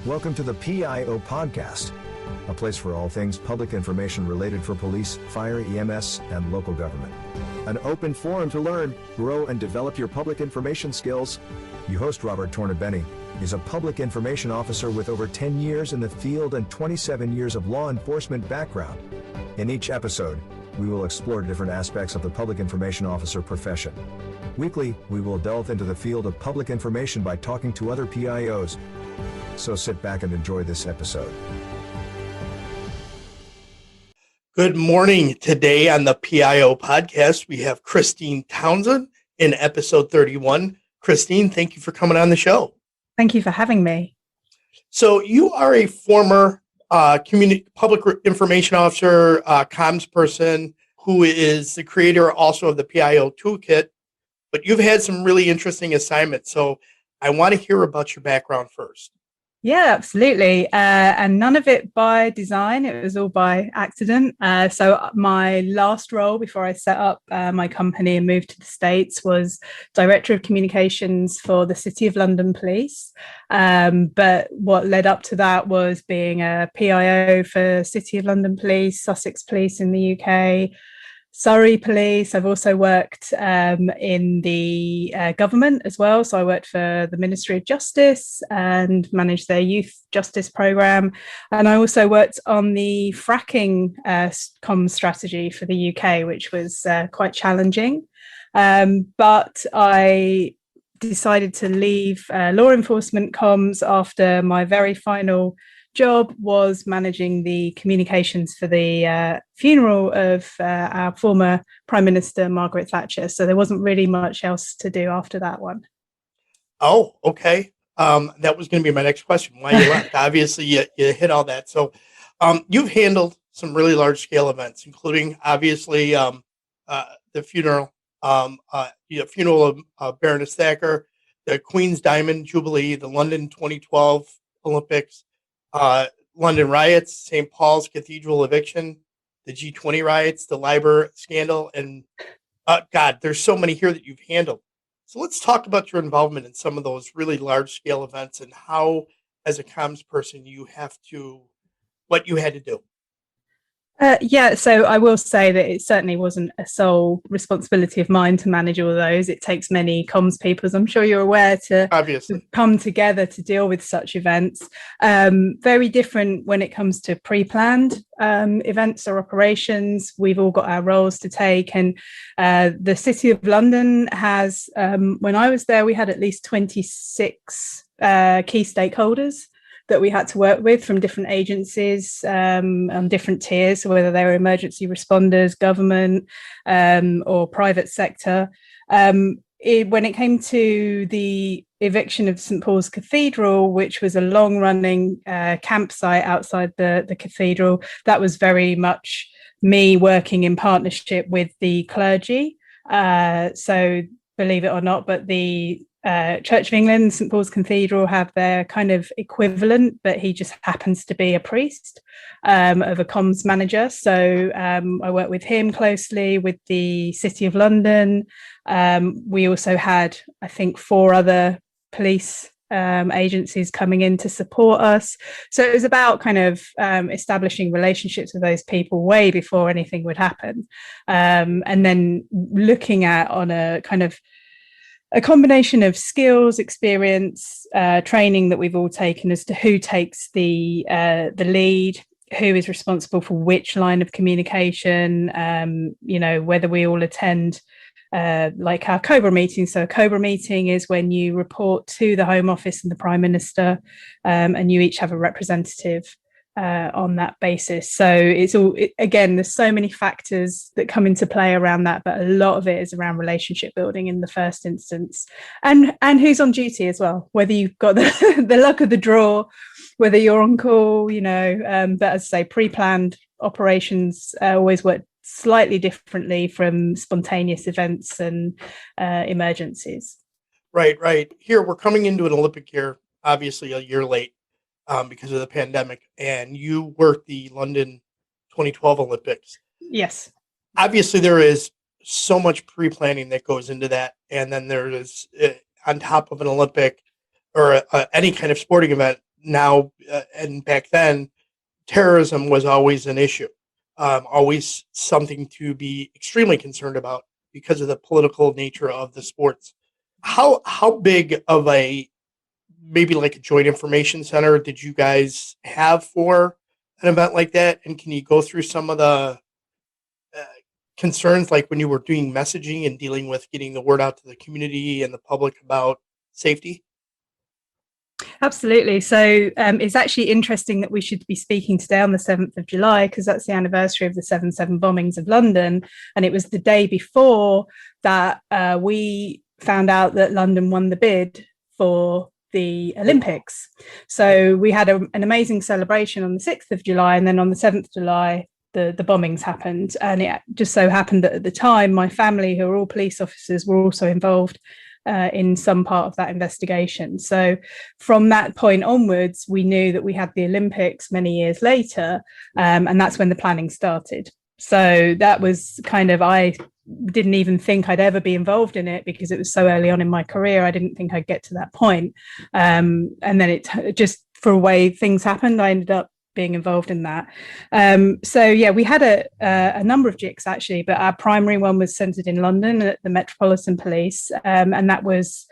Welcome to the PIO podcast, a place for all things public information related for police, fire, EMS, and local government. An open forum to learn, grow, and develop your public information skills. Your host, Robert Tornabene, is a public information officer with over 10 years in the field and 27 years of law enforcement background. In each episode, we will explore different aspects of the public information officer profession. Weekly, we will delve into the field of public information by talking to other PIOs. So sit back and enjoy this episode. Good morning. Today on the PIO podcast, we have Christine Townsend in episode 31. Christine, thank you for coming on the show. Thank you for having me. So you are a former public information officer, comms person, who is the creator also of the PIO toolkit, but you've had some really interesting assignments. So I want to hear about your background first. Yeah, absolutely. And none of it by design. It was all by accident. So my last role before I set up my company and moved to the States was Director of Communications for the City of London Police. But what led up to that was being a PIO for City of London Police, Sussex Police in the UK, Surrey Police. I've also worked in the government as well. So I worked for the Ministry of Justice and managed their youth justice programme. And I also worked on the fracking comms strategy for the UK, which was quite challenging. But I decided to leave law enforcement comms after my very final job was managing the communications for the funeral of our former Prime Minister, Margaret Thatcher. So there wasn't really much else to do after that one. Oh, okay. That was going to be my next question. Why you left? Obviously, you hit all that. So you've handled some really large scale events, including obviously the funeral, funeral of Baroness Thatcher, the Queen's Diamond Jubilee, the London 2012 Olympics, London riots, St. Paul's Cathedral eviction, the G20 riots, the Liber scandal, and God, there's so many here that you've handled. So let's talk about your involvement in some of those really large scale events and how, as a comms person, what you had to do. So I will say that it certainly wasn't a sole responsibility of mine to manage all those. It takes many comms people, as I'm sure you're aware, to come together to deal with such events. Very different when it comes to pre-planned events or operations. We've all got our roles to take, and the City of London has, when I was there, we had at least 26 key stakeholders that we had to work with from different agencies on different tiers, so whether they were emergency responders, government, or private sector. When it came to the eviction of St. Paul's Cathedral, which was a long-running campsite outside the cathedral, that was very much me working in partnership with the clergy. So believe it or not, but the Church of England, St. Paul's Cathedral have their kind of equivalent, but he just happens to be a priest of a comms manager. So I work with him closely, with the City of London. We also had, I think, 4 other police agencies coming in to support us. So it was about kind of establishing relationships with those people way before anything would happen. And then looking at on a kind of a combination of skills, experience, training that we've all taken as to who takes the lead, who is responsible for which line of communication, whether we all attend like our COBRA meeting. So a COBRA meeting is when you report to the Home Office and the Prime Minister, and you each have a representative on that basis. So again, there's so many factors that come into play around that, but a lot of it is around relationship building in the first instance, and who's on duty as well, whether you've got the luck of the draw, whether you're on call, but as I say, pre-planned operations always work slightly differently from spontaneous events and emergencies. Right. Here, we're coming into an Olympic year, obviously a year late, because of the pandemic, and you worked the London 2012 Olympics. Yes. Obviously, there is so much pre-planning that goes into that, and then there is, on top of an Olympic or any kind of sporting event, now and back then, terrorism was always an issue, always something to be extremely concerned about because of the political nature of the sports. How big of a, maybe like a joint information center, did you guys have for an event like that? And can you go through some of the uh, concerns, like when you were doing messaging and dealing with getting the word out to the community and the public about safety? Absolutely. So it's actually interesting that we should be speaking today on the 7th of July, because that's the anniversary of the 7/7 bombings of London. And it was the day before that we found out that London won the bid for the Olympics. So we had an amazing celebration on the 6th of July, and then on the 7th of July, the bombings happened. And it just so happened that at the time, my family, who are all police officers, were also involved in some part of that investigation. So from that point onwards, we knew that we had the Olympics many years later, and that's when the planning started. So that was kind of, I didn't even think I'd ever be involved in it because it was so early on in my career. I didn't think I'd get to that point. And then it just, for a way things happened, I ended up being involved in that. So yeah, we had a number of JICs actually, but our primary one was centered in London at the Metropolitan Police, and that was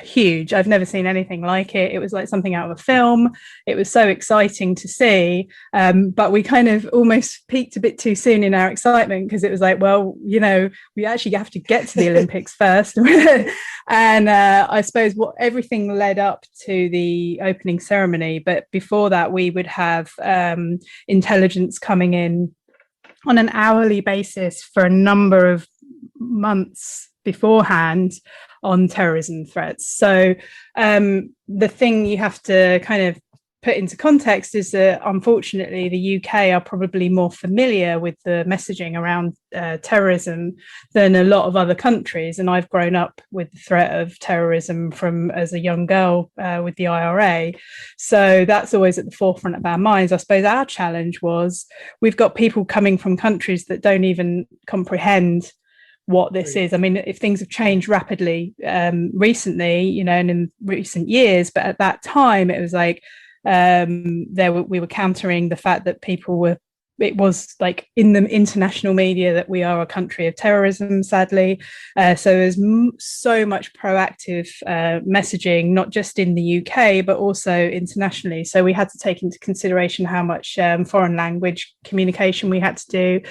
huge. I've never seen anything like it. It was like something out of a film. It was so exciting to see, but we kind of almost peaked a bit too soon in our excitement, because it was like, well, you know, we actually have to get to the Olympics first. And I suppose everything led up to the opening ceremony, but before that we would have intelligence coming in on an hourly basis for a number of months beforehand on terrorism threats. So the thing you have to kind of put into context is that unfortunately the UK are probably more familiar with the messaging around terrorism than a lot of other countries, and I've grown up with the threat of terrorism from as a young girl with the IRA, so that's always at the forefront of our minds. I suppose our challenge was we've got people coming from countries that don't even comprehend what this is. I mean, if things have changed rapidly recently, you know, and in recent years, but at that time it was like we were countering the fact that it was like in the international media that we are a country of terrorism, sadly. So there's so much proactive messaging, not just in the UK, but also internationally. So we had to take into consideration how much foreign language communication we had to do.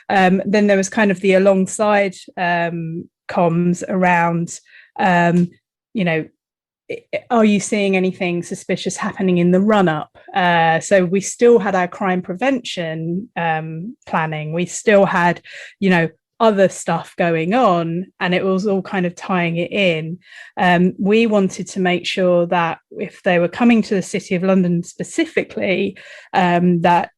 Then there was kind of the alongside comms around, you know, are you seeing anything suspicious happening in the run-up? So we still had our crime prevention planning. We still had, you know, other stuff going on, and it was all kind of tying it in. We wanted to make sure that if they were coming to the City of London specifically, that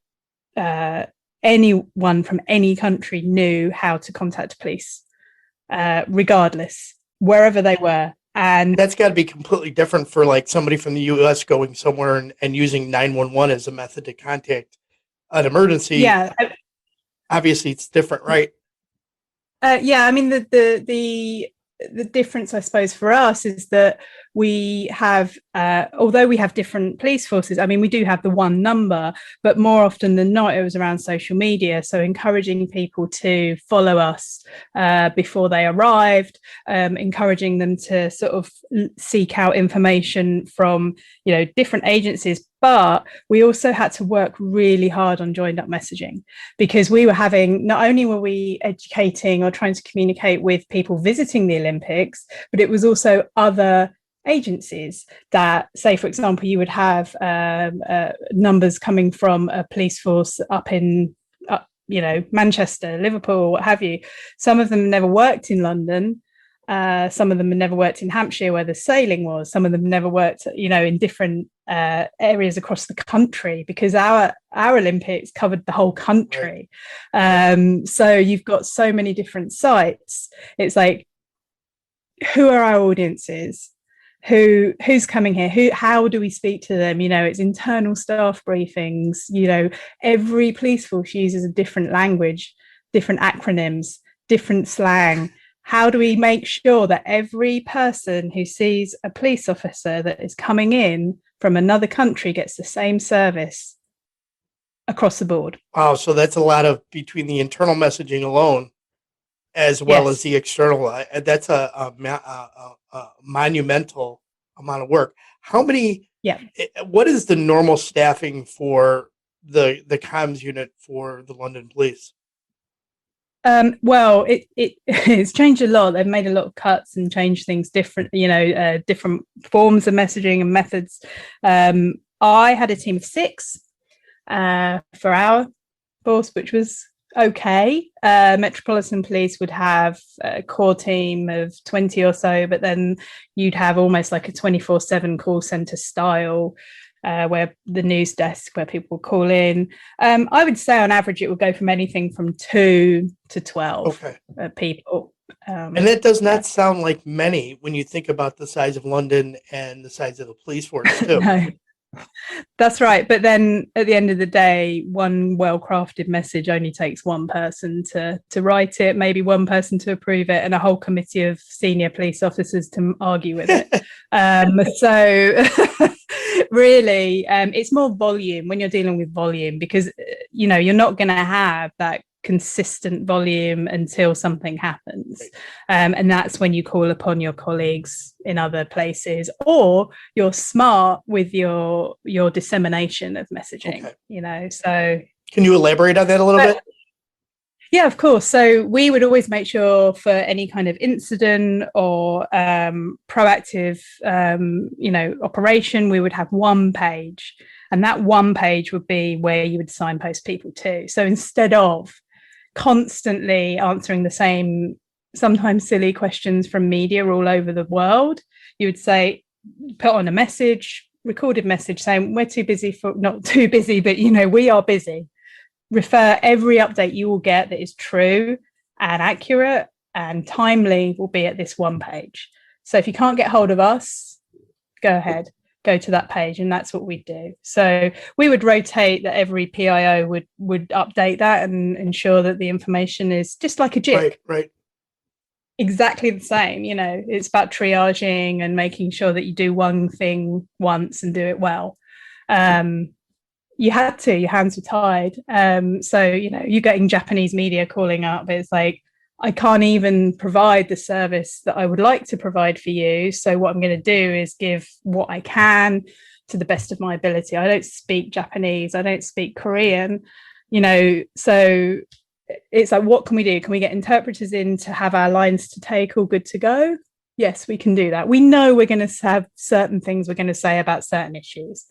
anyone from any country knew how to contact police, regardless, wherever they were. And that's got to be completely different for like somebody from the US going somewhere and using 911 as a method to contact an emergency. Yeah. Obviously it's different, right? Yeah, I mean, the difference, I suppose, for us is that we have, although we have different police forces, I mean, we do have the one number, but more often than not, it was around social media. So encouraging people to follow us before they arrived, encouraging them to sort of seek out information from, you know, different agencies. But we also had to work really hard on joined up messaging, because we were having, not only were we educating or trying to communicate with people visiting the Olympics, but it was also other agencies that, say, for example, you would have numbers coming from a police force up in, you know, Manchester, Liverpool, what have you. Some of them never worked in London. Some of them never worked in Hampshire where the sailing was. Some of them never worked, you know, in different areas across the country, because our Olympics covered the whole country. Right. So you've got so many different sites. It's like, who are our audiences? Who's coming here? How do we speak to them? You know, it's internal staff briefings. You know, every police force uses a different language, different acronyms, different slang. how do we make sure that every person who sees a police officer that is coming in from another country gets the same service across the board? Wow, so that's a lot of between the internal messaging alone, as well as the external. That's a monumental amount of work. How many? Yeah. What is the normal staffing for the comms unit for the London Police? Well, it's changed a lot. They've made a lot of cuts and changed things different, different forms of messaging and methods. I had a team of 6 for our force, which was okay. Metropolitan Police would have a core team of 20 or so, but then you'd have almost like a 24/7 call center style, where the news desk, where people call in. I would say on average it would go from anything from 2 to 12 people. And that does not sound like many when you think about the size of London and the size of the police force too. No. That's right. But then at the end of the day, one well-crafted message only takes one person to write it, maybe one person to approve it, and a whole committee of senior police officers to argue with it. So really, it's more volume when you're dealing with volume, because, you're not going to have that consistent volume until something happens, and that's when you call upon your colleagues in other places, or you're smart with your dissemination of messaging. So can you elaborate on that a little bit? Yeah, of course. So we would always make sure for any kind of incident or proactive operation, we would have one page, and that one page would be where you would signpost people to. So instead of constantly answering the same, sometimes silly questions from media all over the world, you would say, put on a message, recorded message saying, we're too busy for, not too busy, but we are busy. Refer every update you will get that is true and accurate and timely will be at this one page. So if you can't get hold of us, go ahead, go to that page, and that's what we do. So we would rotate that. Every PIO would update that and ensure that the information is just like a JIC. Right. Exactly the same. It's about triaging and making sure that you do one thing once and do it well. You had to, your hands were tied. So, you're getting Japanese media calling up. It's like, I can't even provide the service that I would like to provide for you. So what I'm going to do is give what I can to the best of my ability. I don't speak Japanese. I don't speak Korean, so it's like, what can we do? Can we get interpreters in to have our lines to take all good to go? Yes, we can do that. We know we're going to have certain things we're going to say about certain issues.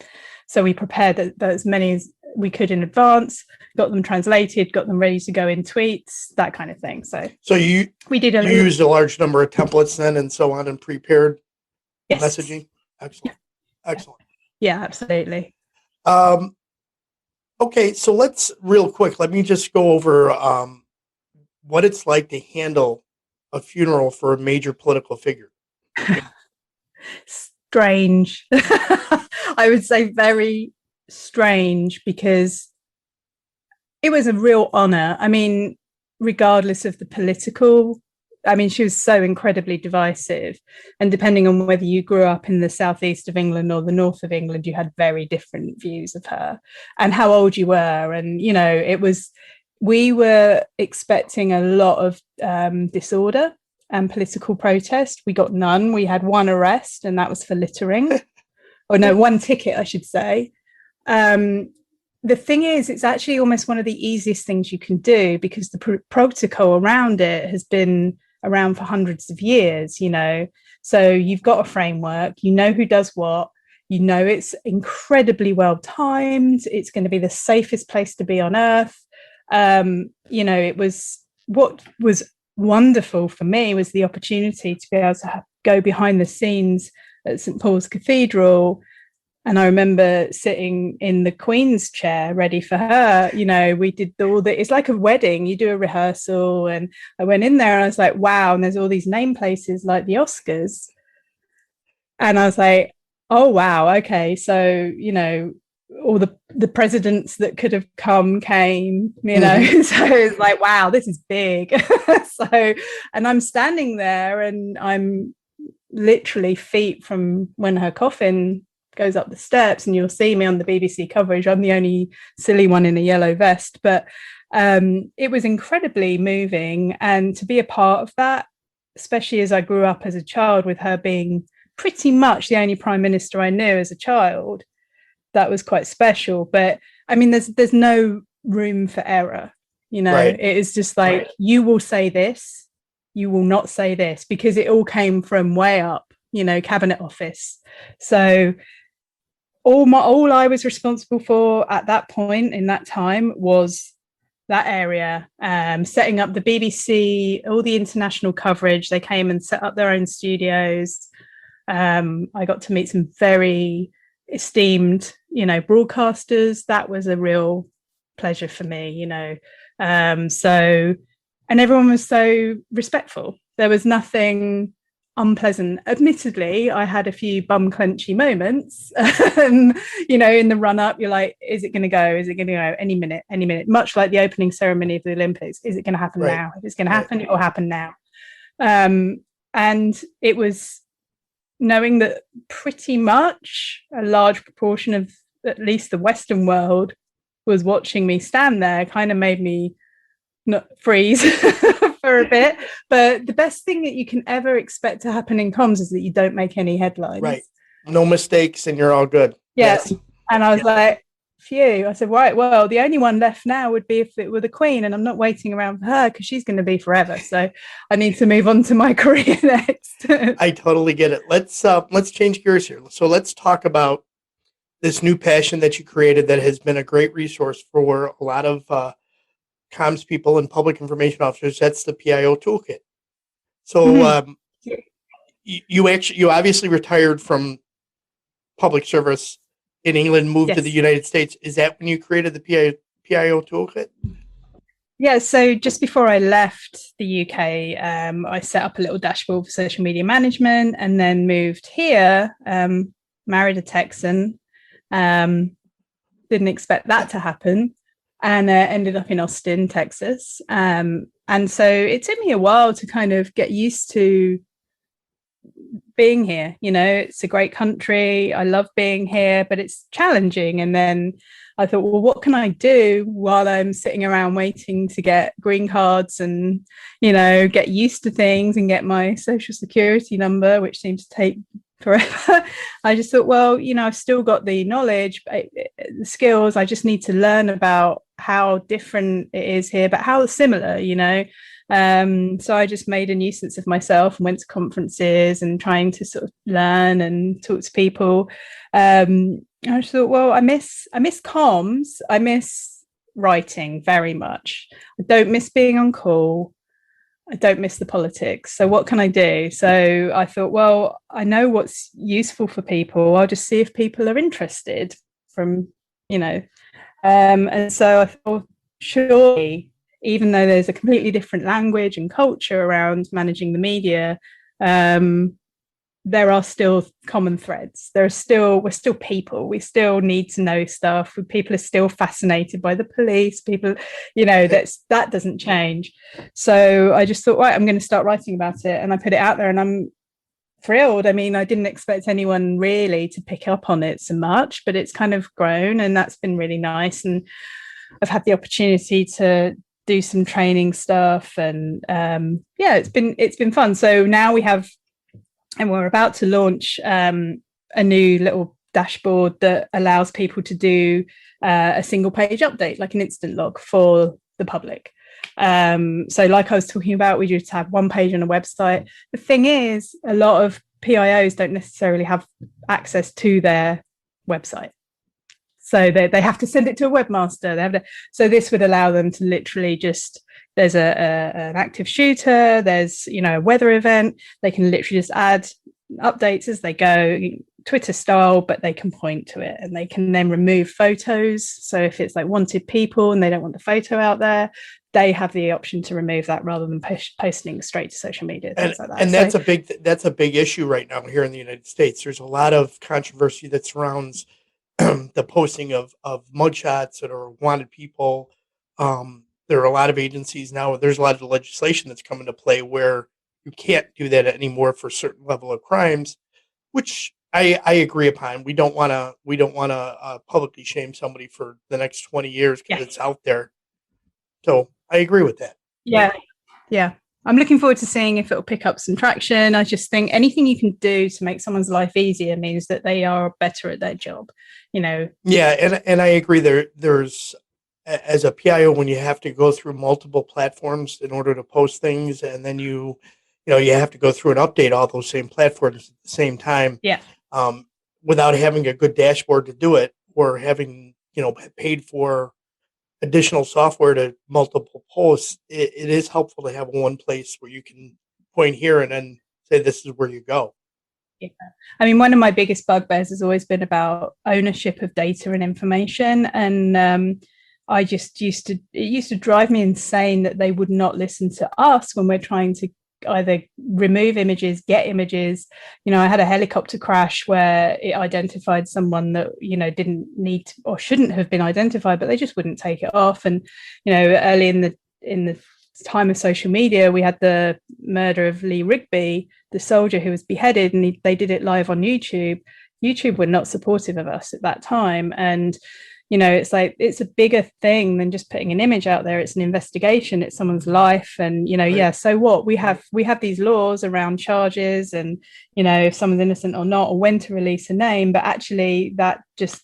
So we prepared that as many as we could in advance, got them translated, got them ready to go in tweets, that kind of thing. So you used a large number of templates then and so on and prepared messaging? Excellent. Yeah, absolutely. Okay, so let me just go over what it's like to handle a funeral for a major political figure. Strange. I would say very strange, because it was a real honor. I mean, regardless of the political, she was so incredibly divisive, and depending on whether you grew up in the southeast of England or the north of England, you had very different views of her and how old you were. And we were expecting a lot of disorder and political protest. We got none. We had one arrest, and that was for littering. Or no, one ticket, I should say. The thing is, it's actually almost one of the easiest things you can do, because the protocol around it has been around for hundreds of years, So you've got a framework, who does what, it's incredibly well timed. It's going to be the safest place to be on earth. It was, what was wonderful for me was the opportunity to be able to go behind the scenes at St. Paul's Cathedral. And I remember sitting in the Queen's chair ready for her. We did it's like a wedding. You do a rehearsal, and I went in there and I was like, wow. And there's all these name places like the Oscars. And I was like, oh, wow. Okay. So, all the presidents that could have came, you know. So it's like, wow, this is big. So, and I'm standing there and I'm literally feet from when her coffin goes up the steps, and you'll see me on the BBC coverage. I'm the only silly one in a yellow vest, but it was incredibly moving. And to be a part of that, especially as I grew up as a child with her being pretty much the only prime minister I knew as a child, that was quite special. But I mean, there's no room for error, you know. Right. It is just like, right, you will say this, you will not say this, because it all came from way up, you know, cabinet office. So all I was responsible for at that point in that time was that area, setting up the BBC, all the international coverage. They came and set up their own studios. I got to meet some very esteemed, you know, broadcasters. That was a real pleasure for me, you know. So, and everyone was so respectful. There was nothing unpleasant. Admittedly, I had a few bum clenchy moments. You know, in the run up, you're like, is it going to go? Is it going to go any minute? Much like the opening ceremony of the Olympics. Is it going to happen now? If it's going to happen, it will happen now. And it was knowing that pretty much a large proportion of at least the Western world was watching me stand there kind of made me not freeze for a bit. But the best thing that you can ever expect to happen in comms is that you don't make any headlines. Right. No mistakes and you're all good. Yes. And I was like, phew. I said, right, well, the only one left now would be if it were the Queen, and I'm not waiting around for her because she's going to be forever. So I need to move on to my career next. I totally get it. Let's change gears here. So let's talk about this new passion that you created that has been a great resource for a lot of comms people and public information officers. That's the PIO toolkit. So you obviously retired from public service in England, moved to the United States. Is that when you created the PIO toolkit? Yeah, so just before I left the UK, I set up a little dashboard for social media management and then moved here, married a Texan. Didn't expect that to happen, and ended up in Austin, Texas. And so it took me a while to kind of get used to being here. You know, it's a great country. I love being here, but it's challenging. And then I thought, well, what can I do while I'm sitting around waiting to get green cards and, you know, get used to things and get my social security number, which seems to take forever. I just thought, well, you know, I've still got the knowledge, the skills. I just need to learn about how different it is here, but how similar, you know. So I just made a nuisance of myself and went to conferences and trying to sort of learn and talk to people. I just thought, well, I miss comms. I miss writing very much. I don't miss being on call. I don't miss the politics. So what can I do? So I thought, well, I know what's useful for people. I'll just see if people are interested from, you know. And so I thought, surely, even though there's a completely different language and culture around managing the media, there are still common threads. We're still people. We still need to know stuff. People are still fascinated by the police. People, you know, that doesn't change. So I just thought, right, I'm going to start writing about it, and I put it out there, and I'm thrilled. I mean, I didn't expect anyone really to pick up on it so much, but it's kind of grown, and that's been really nice. And I've had the opportunity to do some training stuff, and it's been fun. So now we're about to launch a new little dashboard that allows people to do a single page update, like an instant log for the public. So like I was talking about, we just have one page on a website. The thing is, a lot of PIOs don't necessarily have access to their website. So they have to send it to a webmaster. So this would allow them to literally just, there's an active shooter, there's, you know, a weather event. They can literally just add updates as they go, Twitter style, but they can point to it, and they can then remove photos. So if it's like wanted people and they don't want the photo out there, they have the option to remove that rather than posting straight to social media. Things like that. And that's a big issue right now here in the United States. There's a lot of controversy that surrounds the posting of mugshots that are wanted people. There are a lot of agencies now. There's a lot of legislation that's come into play where you can't do that anymore for a certain level of crimes, which I agree upon. We don't want to publicly shame somebody for the next 20 years because it's out there. So I agree with that. Yeah. I'm looking forward to seeing if it'll pick up some traction. I just think anything you can do to make someone's life easier means that they are better at their job, Yeah, and I agree. There's as a PIO, when you have to go through multiple platforms in order to post things, and then you have to go through and update all those same platforms at the same time. Yeah. Without having a good dashboard to do it, or having paid for additional software to multiple posts, it is helpful to have one place where you can point here and then say this is where you go. Yeah. I mean, one of my biggest bugbears has always been about ownership of data and information. And I just used to drive me insane that they would not listen to us when we're trying to either remove images, get images. I had a helicopter crash where it identified someone that, didn't need to, or shouldn't have been identified, but they just wouldn't take it off. And, early in the time of social media, we had the murder of Lee Rigby, the soldier who was beheaded, and they did it live on YouTube. YouTube were not supportive of us at that time. And it's like, it's a bigger thing than just putting an image out there. It's an investigation. It's someone's life. And, so what? We have these laws around charges and, if someone's innocent or not, or when to release a name. But actually that just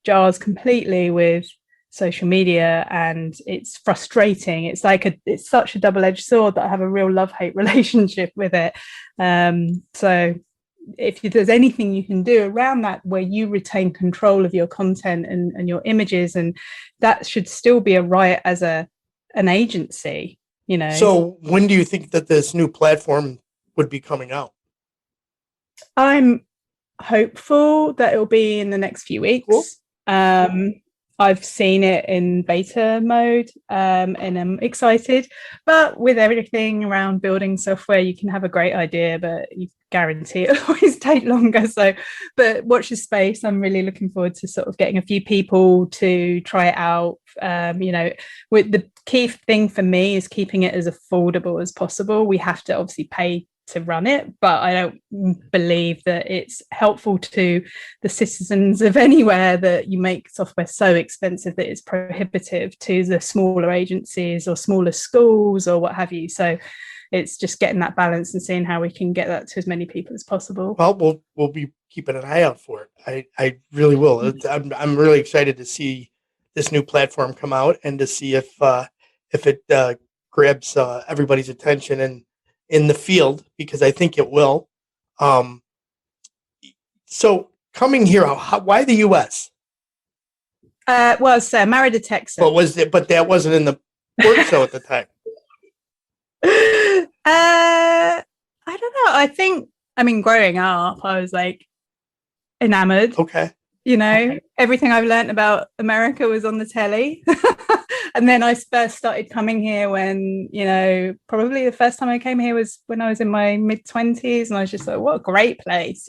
jars completely with social media, and it's frustrating. It's like it's such a double-edged sword that I have a real love-hate relationship with it. So if there's anything you can do around that where you retain control of your content and your images, and that should still be a right as an agency, So when do you think that this new platform would be coming out? I'm hopeful that it'll be in the next few weeks. Cool. I've seen it in beta mode, and I'm excited. But with everything around building software, you can have a great idea, but you guarantee it'll always take longer. So, but watch this space. I'm really looking forward to sort of getting a few people to try it out. With the key thing for me is keeping it as affordable as possible. We have to obviously pay to run it, but I don't believe that it's helpful to the citizens of anywhere that you make software so expensive that it's prohibitive to the smaller agencies or smaller schools or what have you. So it's just getting that balance and seeing how we can get that to as many people as possible. Well, we'll be keeping an eye out for it. I really will. I'm really excited to see this new platform come out and to see if it grabs everybody's attention and in the field, because I think it will. So coming here, why the U.S.? So I married a Texan. But that wasn't in the work show at the time. I don't know. Growing up, I was like enamored. Okay. Everything I've learned about America was on the telly. And then I first started coming here when, probably the first time I came here was when I was in my mid-20s, and I was just like, what a great place,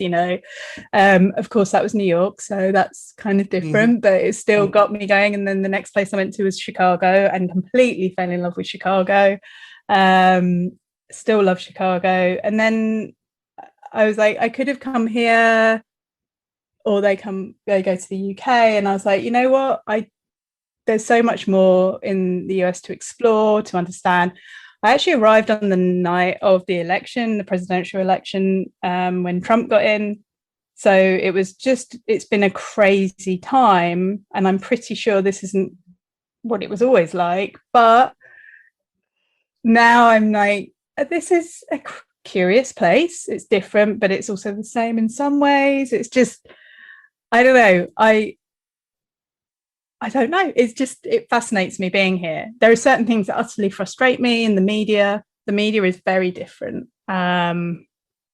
Of course, that was New York, so that's kind of different, but it still got me going. And then the next place I went to was Chicago, and completely fell in love with Chicago. Still love Chicago. And then I was like, I could have come here, or they go to the UK, and I was like, you know what, there's so much more in the US to explore, to understand. I actually arrived on the night of the election, the presidential election, when Trump got in. So it's been a crazy time, and I'm pretty sure this isn't what it was always like. But now I'm like, this is a curious place. It's different, but it's also the same in some ways. It's just, I don't know. I don't know. It fascinates me being here. There are certain things that utterly frustrate me in the media. The media is very different. When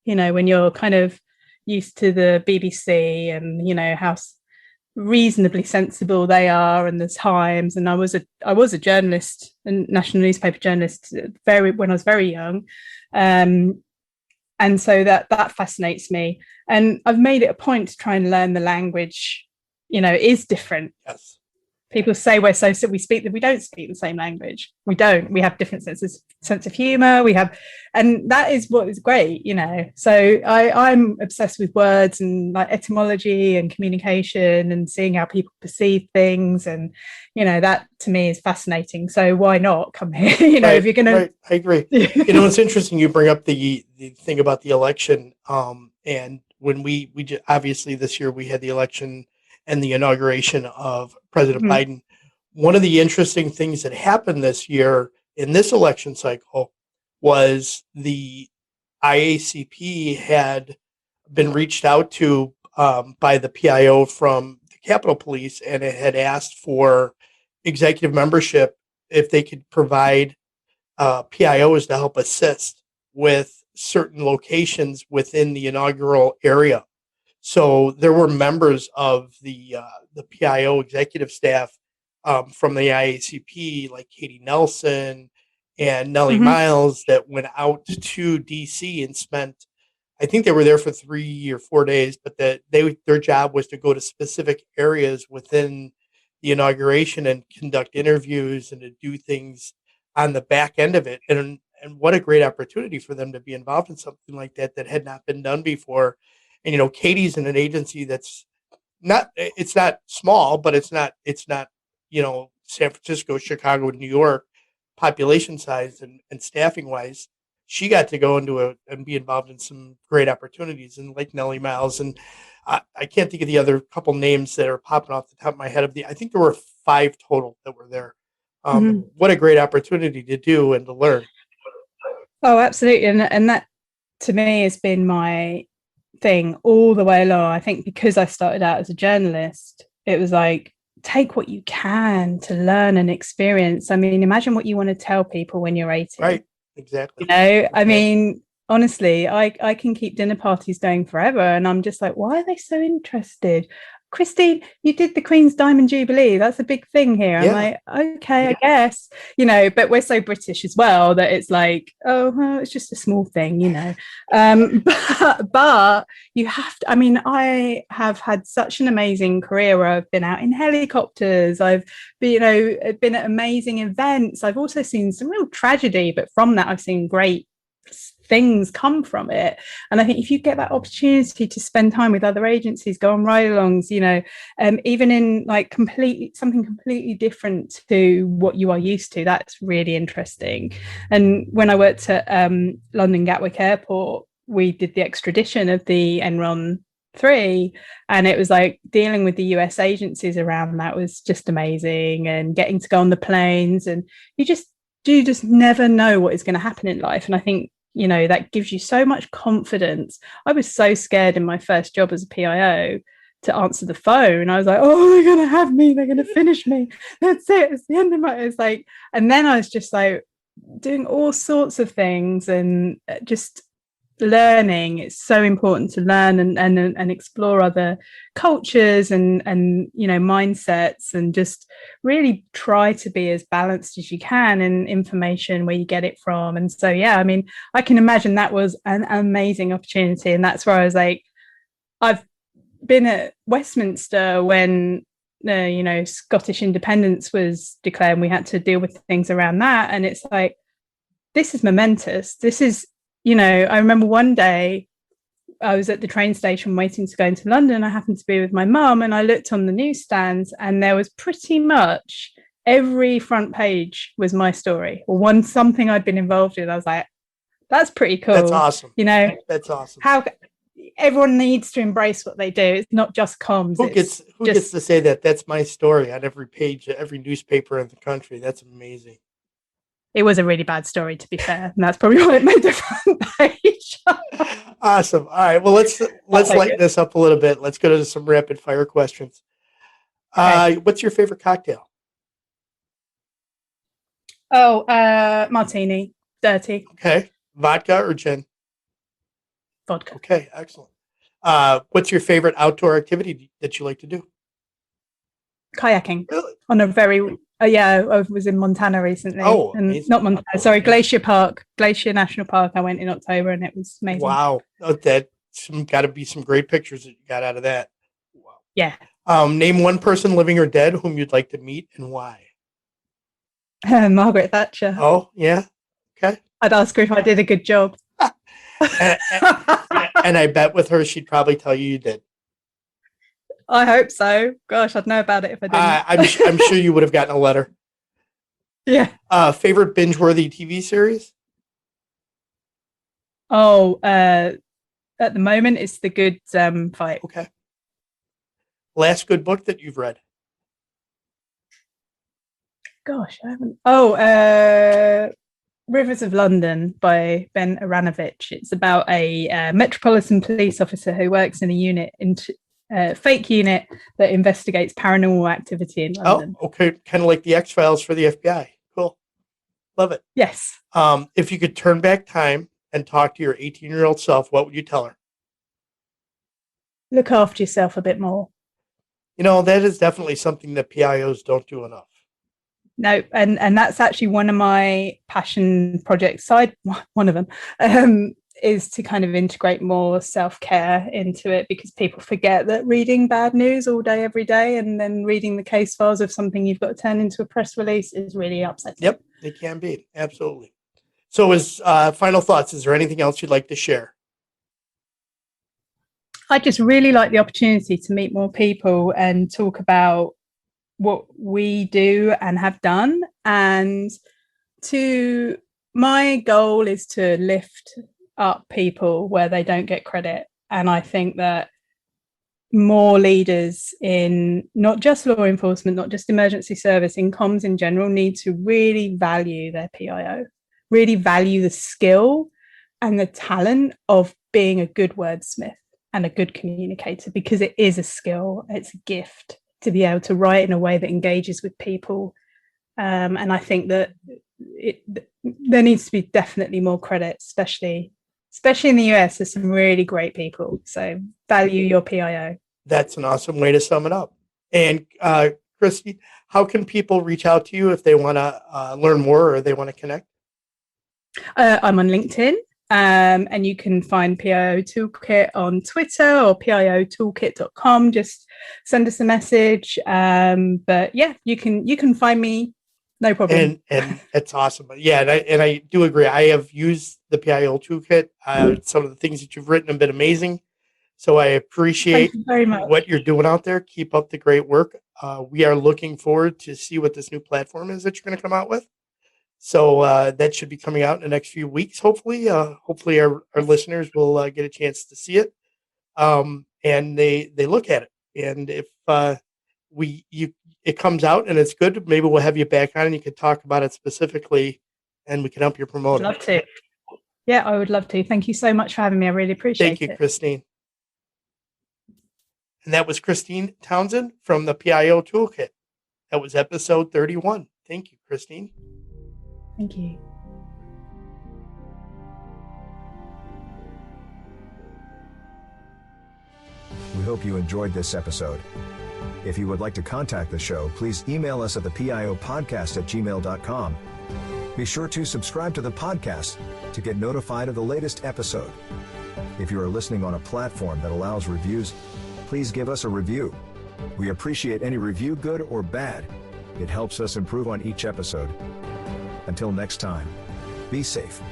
you're kind of used to the BBC and, how reasonably sensible they are, and the Times. And I was a journalist, a national newspaper journalist when I was very young. And so that fascinates me. And I've made it a point to try and learn the language, is different. Yes. People say we don't speak the same language. We don't. We have different sense of humor. And that is what is great, So I'm obsessed with words and like etymology and communication and seeing how people perceive things, and that to me is fascinating. So why not come here? Right, if you're gonna. Right. I agree. It's interesting. You bring up the thing about the election, and when we obviously this year we had the election and the inauguration of President Biden. One of the interesting things that happened this year in this election cycle was the IACP had been reached out to by the PIO from the Capitol Police, and it had asked for executive membership if they could provide PIOs to help assist with certain locations within the inaugural area. So there were members of the PIO executive staff from the IACP, like Katie Nelson and Nellie Miles, that went out to DC and spent, I think they were there for 3 or 4 days, but their job was to go to specific areas within the inauguration and conduct interviews and to do things on the back end of it. And what a great opportunity for them to be involved in something like that had not been done before. And Katie's in an agency that's it's not small, but it's not San Francisco, Chicago, New York population size and staffing wise. She got to go into and be involved in some great opportunities, and like Nellie Miles, and I can't think of the other couple names that are popping off the top of my head. I think there were 5 total that were there. What a great opportunity to do and to learn. Oh, absolutely, and that to me has been my thing all the way along. I think because I started out as a journalist, it was like, take what you can to learn and experience. I mean, imagine what you want to tell people when you're 18. Right, exactly. I mean, honestly, I can keep dinner parties going forever, and I'm just like, why are they so interested? Christine, you did the Queen's Diamond Jubilee. That's a big thing here. I'm like, okay, I guess, but we're so British as well that it's like, oh, well, it's just a small thing, but you have to, I mean, I have had such an amazing career where I've been out in helicopters. I've been, been at amazing events. I've also seen some real tragedy, but from that, I've seen great things come from it. And I think if you get that opportunity to spend time with other agencies, go on ride-alongs, even in like something completely different to what you are used to, that's really interesting. And when I worked at London Gatwick Airport, we did the extradition of the Enron 3, and it was like dealing with the US agencies around that was just amazing, and getting to go on the planes, and you just never know what is going to happen in life. And I think that gives you so much confidence. I was so scared in my first job as a PIO to answer the phone. I was like, oh, they're going to have me. They're going to finish me. That's it. It's the end of my, it's like, and then I was just like doing all sorts of things and just learning. It's so important to learn and explore other cultures and mindsets, and just really try to be as balanced as you can in information where you get it from. And so I mean, I can imagine that was an amazing opportunity, and that's where I was like, I've been at Westminster when Scottish independence was declared, and we had to deal with things around that, and it's like, this is momentous. This is I remember one day I was at the train station waiting to go into London. I happened to be with my mum, and I looked on the newsstands, and there was pretty much every front page was my story or something I'd been involved in. I was like, that's pretty cool. That's awesome. That's awesome. How everyone needs to embrace what they do. It's not just comms. Who gets to say that? That's my story on every page, every newspaper in the country. That's amazing. It was a really bad story, to be fair, and that's probably why it made the front page. Awesome. All right. Well, let's lighten this up a little bit. Let's go to some rapid fire questions. Okay. What's your favorite cocktail? Oh, martini, dirty. Okay. Vodka or gin? Vodka. Okay. Excellent. What's your favorite outdoor activity that you like to do? Kayaking. Really? On a very I was in Montana recently. Oh, and not Montana. Sorry, Glacier National Park. I went in October, and it was amazing. Wow, that got to be some great pictures that you got out of that. Wow. Yeah. Name one person, living or dead, whom you'd like to meet and why. Margaret Thatcher. Oh, yeah. Okay. I'd ask her if I did a good job. And I bet with her, she'd probably tell you did. I hope so. Gosh, I'd know about it if I didn't. I'm sure you would have gotten a letter. Yeah. Favorite binge-worthy TV series? Oh, at the moment, it's The Good Fight. Okay. Last good book that you've read? Gosh, I haven't. Rivers of London by Ben Aranovich. It's about a Metropolitan Police officer who works in a unit, fake unit that investigates paranormal activity in London. Oh, okay. Kind of like the X-Files for the FBI. Cool. Love it. Yes. If you could turn back time and talk to your 18-year-old self, what would you tell her? Look after yourself a bit more. That is definitely something that PIOs don't do enough. No, and that's actually one of my passion projects. One of them is to kind of integrate more self-care into it, because people forget that reading bad news all day, every day, and then reading the case files of something you've got to turn into a press release is really upsetting. Yep, it can be. Absolutely. So as final thoughts, is there anything else you'd like to share? I just really like the opportunity to meet more people and talk about what we do and have done. And my goal is to lift up people where they don't get credit. And I think that more leaders in not just law enforcement, not just emergency service, in comms in general, need to really value their PIO, really value the skill and the talent of being a good wordsmith and a good communicator, because it is a skill, it's a gift to be able to write in a way that engages with people. And I think that there needs to be definitely more credit, especially in the US. There's some really great people. So value your PIO. That's an awesome way to sum it up. And Christy, how can people reach out to you if they want to learn more or they want to connect? I'm on LinkedIn. And you can find PIO Toolkit on Twitter or piotoolkit.com. Just send us a message. But yeah, you can find me, no problem. And it's awesome. Yeah, and I do agree. I have used the PIO Toolkit. Some of the things that you've written have been amazing. So I appreciate very much what you're doing out there. Keep up the great work. We are looking forward to see what this new platform is that you're going to come out with. So that should be coming out in the next few weeks, hopefully. Hopefully our listeners will get a chance to see it, and they look at it. And if it comes out and it's good, maybe we'll have you back on and you can talk about it specifically, and we can help you promote it. I'd love to. Yeah, I would love to. Thank you so much for having me. I really appreciate it. Thank you, Christine. And that was Christine Townsend from the PIO Toolkit. That was episode 31. Thank you, Christine. Thank you. We hope you enjoyed this episode. If you would like to contact the show, please email us at thepiopodcast@gmail.com. Be sure to subscribe to the podcast to get notified of the latest episode. If you are listening on a platform that allows reviews, please give us a review. We appreciate any review, good or bad. It helps us improve on each episode. Until next time, be safe.